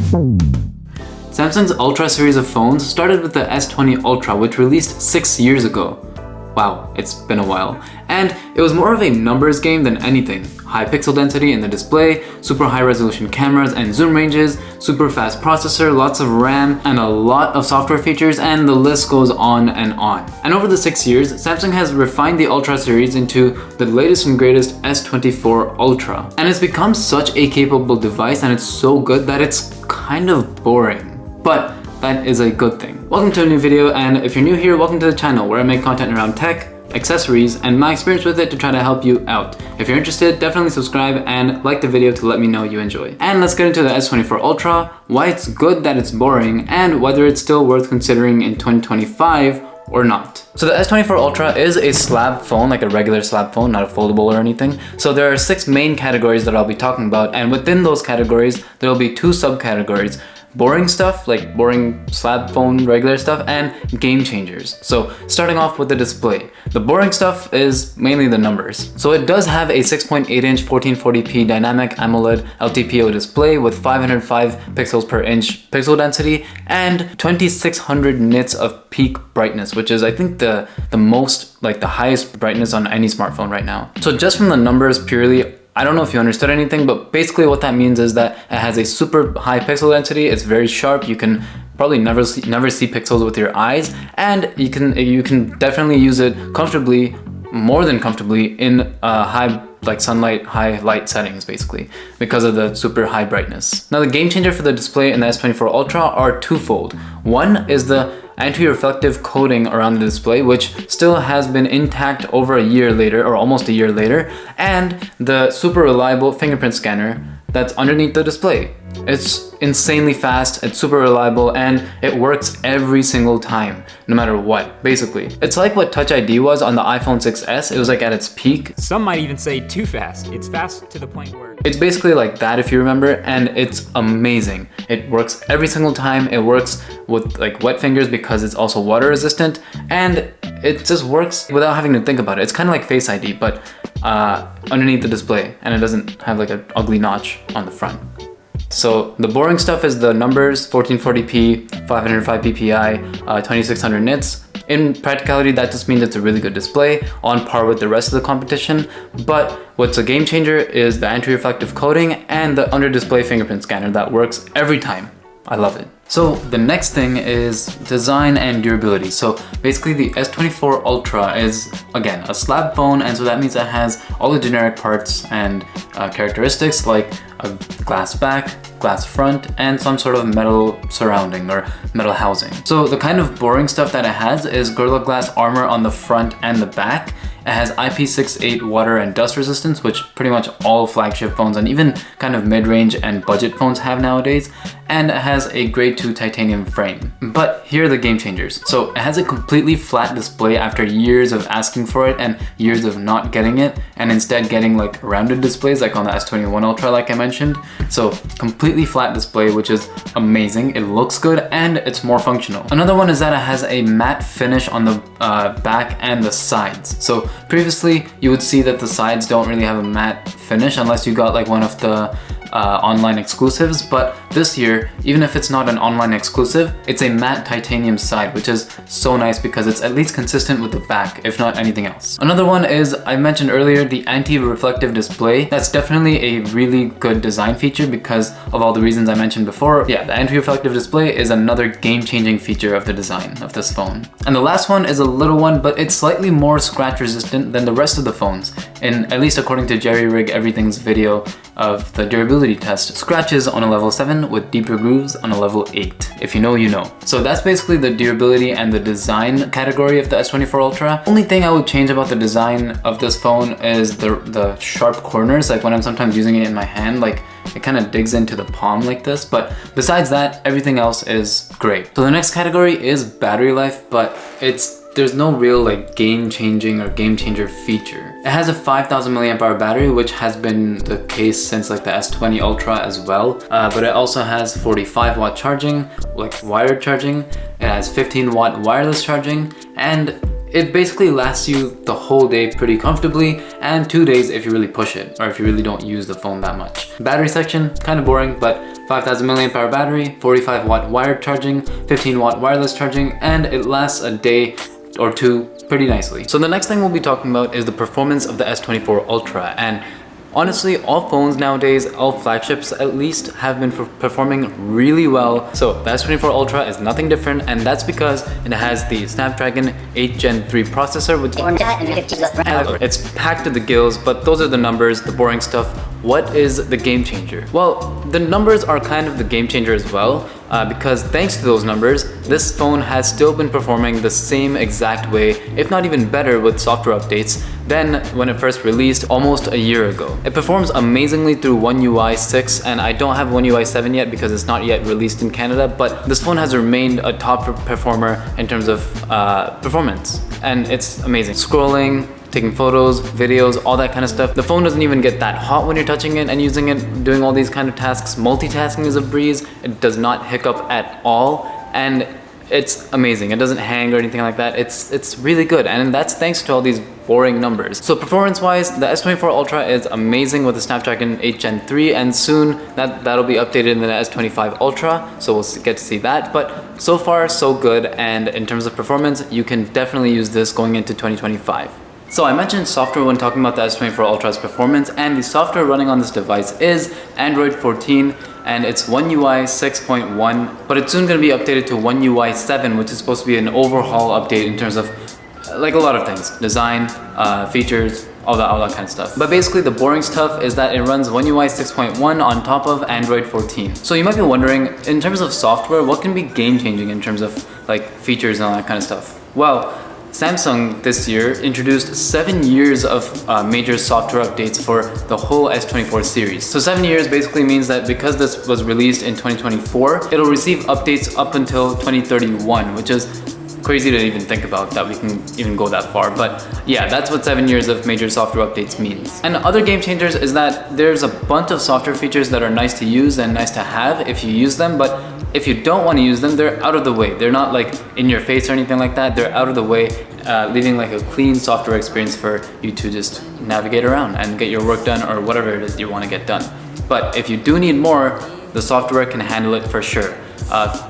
Samsung's Ultra series of phones started with the S20 Ultra, which released 6 years ago. Wow, it's been a while. And it was more of a numbers game than anything. High pixel density in the display, super high resolution cameras and zoom ranges, super fast processor, lots of RAM, and a lot of software features, and the list goes on and on. And over the 6 years, Samsung has refined the Ultra series into the latest and greatest S24 Ultra. And it's become such a capable device, and it's so good that it's kind of boring. But that is a good thing. Welcome to a new video, and if you're new here, welcome to the channel where I make content around tech, accessories, and my experience with it to try to help you out. If you're interested, definitely subscribe and like the video to let me know you enjoy. And let's get into the S24 Ultra, why it's good that it's boring, and whether it's still worth considering in 2025 or not. So the S24 Ultra is a slab phone, like a regular slab phone, not a foldable or anything. So there are 6 main categories that I'll be talking about, and within those categories, there will be 2 subcategories. Boring stuff, like boring slab phone regular stuff, and game changers. So starting off with the display. The boring stuff is mainly the numbers. So it does have a 6.8-inch 1440p dynamic AMOLED LTPO display with 505 pixels per inch pixel density and 2600 nits of peak brightness, which is I think the most, like the highest brightness on any smartphone right now. So just from the numbers purely, I don't know if you understood anything, but basically what that means is that it has a super high pixel density. It's very sharp. You can probably never see pixels with your eyes, and you can definitely use it comfortably, more than comfortably, in high sunlight, high light settings basically, because of the super high brightness. Now the game changer for the display in the S24 Ultra are twofold. One is the anti-reflective coating around the display, which still has been intact over a year later, or almost a year later, and the super reliable fingerprint scanner that's underneath the display. It's insanely fast, it's super reliable, and it works every single time, no matter what, basically. It's like what Touch ID was on the iPhone 6s. It was like at its peak. Some might even say too fast. It's fast to the point where... It's basically like that if you remember, and it's amazing. It works every single time. It works with like wet fingers because it's also water resistant, and it just works without having to think about it. It's kind of like Face ID, but underneath the display, and it doesn't have like an ugly notch on the front. So the boring stuff is the numbers, 1440p, 505 ppi, 2600 nits. In practicality, that just means it's a really good display, on par with the rest of the competition. But what's a game changer is the anti-reflective coating and the under-display fingerprint scanner that works every time. I love it. So the next thing is design and durability. So basically the S24 Ultra is, again, a slab phone, and so that means it has all the generic parts and characteristics like a glass back, glass front, and some sort of metal surrounding or metal housing. So the kind of boring stuff that it has is Gorilla Glass armor on the front and the back. It has IP68 water and dust resistance, which pretty much all flagship phones and even kind of mid-range and budget phones have nowadays. And it has a grade 2 titanium frame. But here are the game changers. So it has a completely flat display after years of asking for it and years of not getting it, and instead getting like rounded displays like on the S21 Ultra like I mentioned. So completely flat display, which is amazing. It looks good and it's more functional. Another one is that it has a matte finish on the back and the sides. So previously you would see that the sides don't really have a matte finish unless you got like one of the online exclusives, but this year, even if it's not an online exclusive, it's a matte titanium side, which is so nice because it's at least consistent with the back, if not anything else. Another one is, I mentioned earlier, the anti-reflective display. That's definitely a really good design feature because of all the reasons I mentioned before. Yeah, the anti-reflective display is another game-changing feature of the design of this phone. And the last one is a little one, but it's slightly more scratch resistant than the rest of the phones, at least according to Jerry Rig Everything's video of the durability test. Scratches on a level 7 with deeper grooves on a level 8. If you know, you know. So that's basically the durability and the design category of the S24 Ultra. Only thing I would change about the design of this phone is the sharp corners. Like when I'm sometimes using it in my hand, like it kind of digs into the palm like this, but besides that, everything else is great. So the next category is battery life, but there's no real like game-changing or game-changer feature. It has a 5000 mAh battery, which has been the case since like the S20 Ultra as well. But it also has 45 watt charging, like wired charging. It has 15 watt wireless charging, and it basically lasts you the whole day pretty comfortably, and 2 days if you really push it, or if you really don't use the phone that much. Battery section, kind of boring, but 5000 milliamp hour battery, 45 watt wired charging, 15 watt wireless charging, and it lasts a day or two pretty nicely. So the next thing we'll be talking about is the performance of the S24 Ultra, and honestly, all phones nowadays, all flagships at least, have been performing really well. So the S24 Ultra is nothing different, and that's because it has the Snapdragon 8 Gen 3 processor, which it's packed to the gills, but those are the numbers, the boring stuff. What is the game changer? Well, the numbers are kind of the game changer as well, because thanks to those numbers, this phone has still been performing the same exact way, if not even better with software updates, than when it first released almost a year ago. It performs amazingly through One UI 6, and I don't have One UI 7 yet because it's not yet released in Canada, but this phone has remained a top performer in terms of performance, and it's amazing. Scrolling, taking photos, videos, all that kind of stuff. The phone doesn't even get that hot when you're touching it and using it, doing all these kind of tasks. Multitasking is a breeze. It does not hiccup at all, and it's amazing. It doesn't hang or anything like that. It's really good, and that's thanks to all these boring numbers. So performance-wise, the S24 Ultra is amazing with the Snapdragon 8 Gen 3, and soon that'll be updated in the S25 Ultra, so we'll get to see that. But so far, so good, and in terms of performance, you can definitely use this going into 2025. So I mentioned software when talking about the S24 Ultra's performance, and the software running on this device is Android 14, and it's One UI 6.1, but it's soon going to be updated to One UI 7, which is supposed to be an overhaul update in terms of like a lot of things, design, features, all that kind of stuff. But basically the boring stuff is that it runs One UI 6.1 on top of Android 14. So you might be wondering, in terms of software, what can be game changing in terms of like features and all that kind of stuff? Well, Samsung this year introduced 7 years of major software updates for the whole S24 series. So 7 years basically means that because this was released in 2024, it'll receive updates up until 2031, which is crazy to even think about that we can even go that far. But yeah, that's what 7 years of major software updates means. And other game changers is that there's a bunch of software features that are nice to use and nice to have if you use them, but if you don't want to use them, they're out of the way. They're not like in your face or anything like that. They're out of the way, leaving like a clean software experience for you to just navigate around and get your work done or whatever it is you want to get done. But if you do need more, the software can handle it for sure.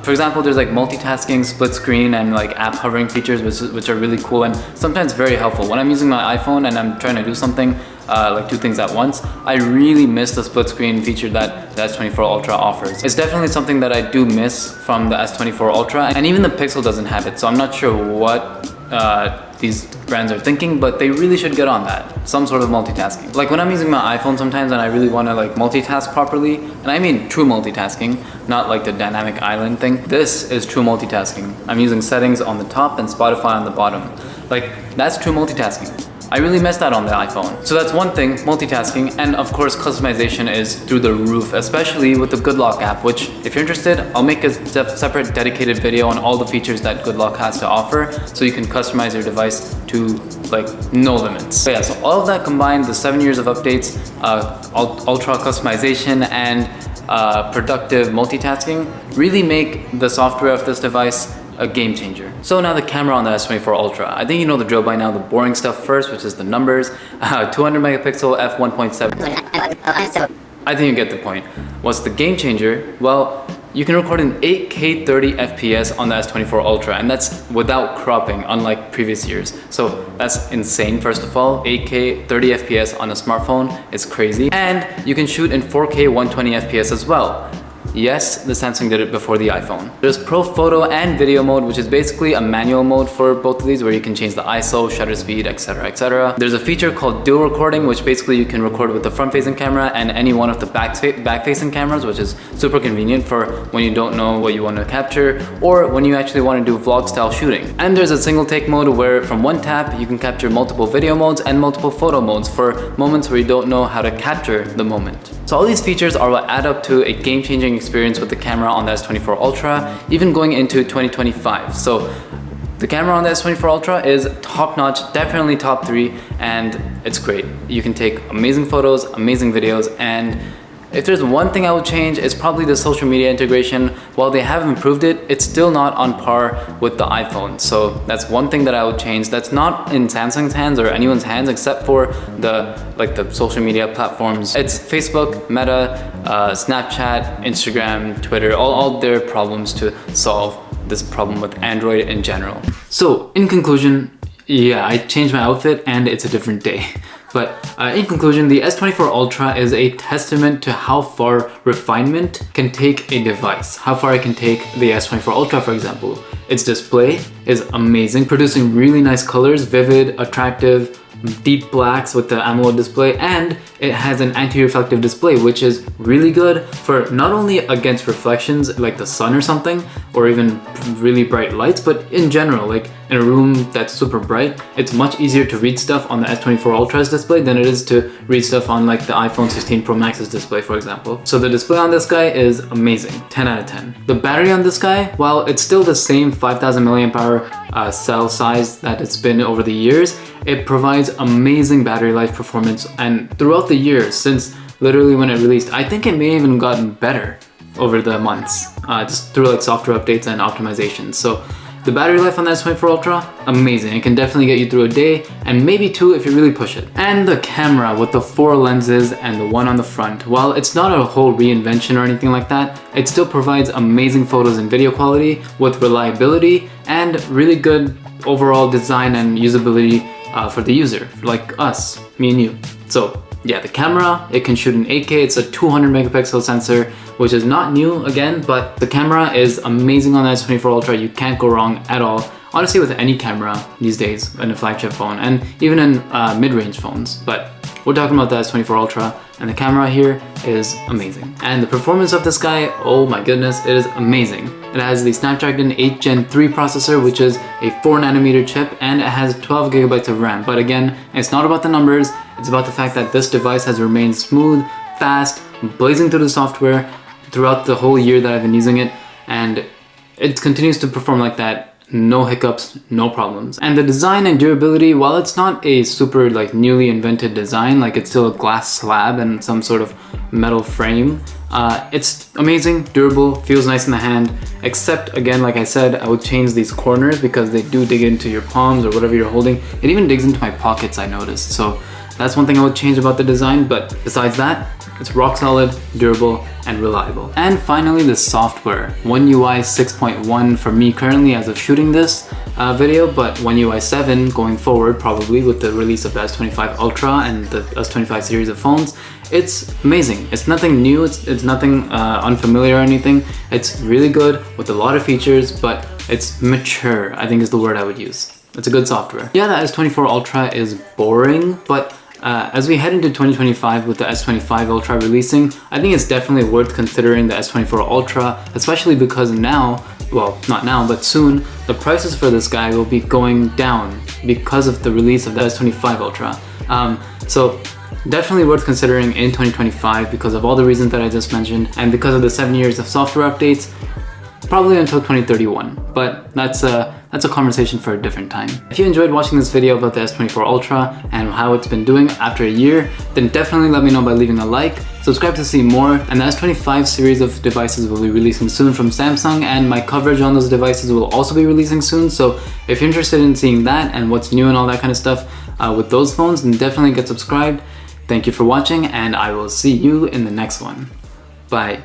For example, there's like multitasking, split screen, and like app hovering features, which are really cool and sometimes very helpful. When I'm using my iPhone and I'm trying to do something, like 2 things at once, I really miss the split screen feature that the S24 Ultra offers. It's definitely something that I do miss from the S24 Ultra, and even the Pixel doesn't have it, so I'm not sure what these brands are thinking, but they really should get on that. Some sort of multitasking. Like when I'm using my iPhone sometimes and I really want to like multitask properly, and I mean true multitasking, not like the dynamic island thing. This is true multitasking. I'm using settings on the top and Spotify on the bottom. Like that's true multitasking. I really missed that on the iPhone. So that's one thing, multitasking, and of course customization is through the roof, especially with the Good Lock app, which if you're interested, I'll make a separate dedicated video on all the features that Good Lock has to offer, so you can customize your device to like no limits. So yeah, so all of that combined, the 7 years of updates, ultra customization, and productive multitasking really make the software of this device a game changer. So now the camera on the S24 Ultra. I think you know the drill by now, the boring stuff first, which is the numbers. 200 megapixel f1.7. I think you get the point. What's the game changer? Well, you can record in 8K 30 FPS on the S24 Ultra, and that's without cropping, unlike previous years. So that's insane, first of all. 8K 30 FPS on a smartphone is crazy. And you can shoot in 4K 120 FPS as well. Yes, the Samsung did it before the iPhone. There's Pro Photo and Video mode, which is basically a manual mode for both of these, where you can change the ISO, shutter speed, etc, etc. There's a feature called dual recording, which basically you can record with the front-facing camera and any one of the back-facing cameras, which is super convenient for when you don't know what you want to capture, or when you actually want to do vlog-style shooting. And there's a single-take mode where from one tap, you can capture multiple video modes and multiple photo modes for moments where you don't know how to capture the moment. So all these features are what add up to a game-changing experience with the camera on the S24 Ultra, even going into 2025. So the camera on the S24 Ultra is top-notch, definitely top 3, and it's great. You can take amazing photos, amazing videos, and If there's one thing I would change, it's probably the social media integration. While they have improved it, it's still not on par with the iPhone. So that's one thing that I would change. That's not in Samsung's hands or anyone's hands except for the social media platforms. It's Facebook, Meta, Snapchat, Instagram, Twitter, all their problems to solve this problem with Android in general. So in conclusion, yeah, I changed my outfit and it's a different day. But in conclusion, the S24 Ultra is a testament to how far refinement can take a device. How far it can take the S24 Ultra, for example. Its display is amazing, producing really nice colors, vivid, attractive, deep blacks with the AMOLED display, and it has an anti-reflective display, which is really good for not only against reflections like the sun or something, or even really bright lights, but in general, like in a room that's super bright, it's much easier to read stuff on the S24 Ultra's display than it is to read stuff on like the iPhone 16 Pro Max's display, for example. So the display on this guy is amazing, 10 out of 10. The battery on this guy, while it's still the same 5000 milliamp hour cell size that it's been over the years, it provides amazing battery life performance, and throughout the years since literally when it released, I think it may have even gotten better over the months, just through like software updates and optimizations. So the battery life on the S24 Ultra, amazing. It can definitely get you through a day and maybe two if you really push it. And the camera with the 4 lenses and the one on the front, while it's not a whole reinvention or anything like that, it still provides amazing photos and video quality with reliability and really good overall design and usability for the user, like us, me and you. So yeah, the camera, it can shoot in 8K, it's a 200 megapixel sensor, which is not new again, but the camera is amazing on the S24 Ultra. You can't go wrong at all. Honestly, with any camera these days in a flagship phone and even in mid-range phones. But we're talking about the S24 Ultra, and the camera here is amazing. And the performance of this guy, oh my goodness, it is amazing. It has the Snapdragon 8 Gen 3 processor, which is a 4nm chip, and it has 12 gigabytes of RAM. But again, it's not about the numbers, it's about the fact that this device has remained smooth, fast, blazing through the software throughout the whole year that I've been using it, and it continues to perform like that. No hiccups, no problems. And the design and durability, while it's not a super like newly invented design, like it's still a glass slab and some sort of metal frame, it's amazing, durable, feels nice in the hand, except again, like I said, I would change these corners because they do dig into your palms or whatever you're holding. It even digs into my pockets, I noticed. So that's one thing I would change about the design, but besides that, it's rock solid, durable, and reliable. And finally, the software. One UI 6.1 for me currently as of shooting this video, but One UI 7 going forward, probably with the release of the S25 Ultra and the S25 series of phones. It's amazing. It's nothing new, it's nothing unfamiliar or anything. It's really good with a lot of features, but it's mature, I think is the word I would use. It's a good software. Yeah, the S24 Ultra is boring, but as we head into 2025 with the S25 Ultra releasing, I think it's definitely worth considering the S24 Ultra, especially because now, well, not now, but soon, the prices for this guy will be going down because of the release of the S25 Ultra. So definitely worth considering in 2025 because of all the reasons that I just mentioned and because of the 7 years of software updates, probably until 2031, but that's a conversation for a different time. If you enjoyed watching this video about the S24 Ultra and how it's been doing after a year, then definitely let me know by leaving a like, subscribe to see more, and the S25 series of devices will be releasing soon from Samsung, and my coverage on those devices will also be releasing soon, so if you're interested in seeing that and what's new and all that kind of stuff with those phones, then definitely get subscribed. Thank you for watching, and I will see you in the next one. Bye.